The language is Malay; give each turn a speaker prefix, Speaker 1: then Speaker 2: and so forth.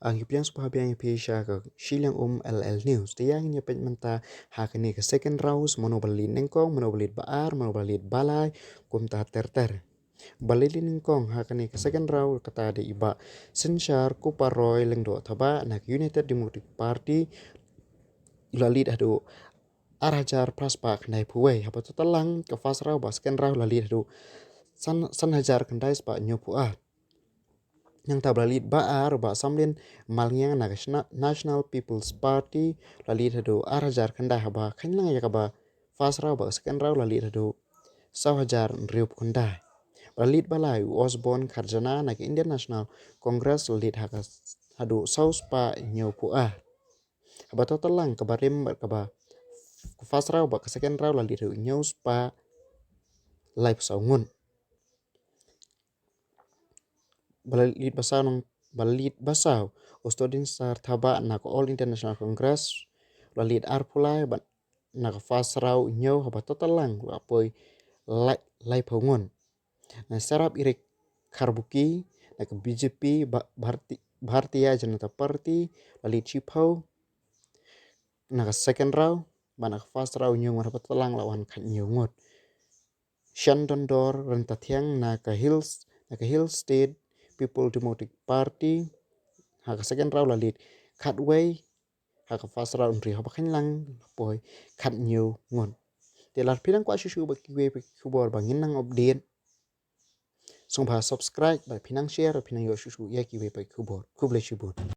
Speaker 1: Ang hibyang supahabiyang pisha ka silang LL News. Tiyang niya menta hakani ka second rouse monobalit nengkong monobalit baar monobalit balay kumta terter. Balilin nengkong hakani ka second round kata de iba sensyar kuparoy lengdo thaba nak United Democratic Party lalit adu arajar praspak nai puwe haba totalang ka fast raw ba second round lalit adu san hajar kendai spa nyopuat yang tablalit baar ba samlin malngyang National People's Party lalit adu arajar kendai haba khanlang ya ba fast raw ba second round lalit adu sahajar riup kendai lalit balai Osborne Kharjana nak Indian National Congress lalit hakas hadu saus pa nyopuat haba totalang kabarim kaba fast raw ba second round lalit adu news pa live saungun balit basau ustodin sar thaba nak All International Congress lalit arpulai nak fast raw nyo haba totalang apoi live hongun na sarap irik karbuki nak BJP Bharatiya Janata Party lalit chipau nak second raw banak fast raw nyo haba totalang lawan khat nyongot Shandondor rentathiang nak Hills State People Democratic Party haka second round lalit Khatway haka first round ri haba khanlang poi khat new ngon telar pirang kwa shu ba kiwe kubor bangin nang update song ba subscribe ba pinang share pinang yo shu ya kiwe pa kubor kuble shibun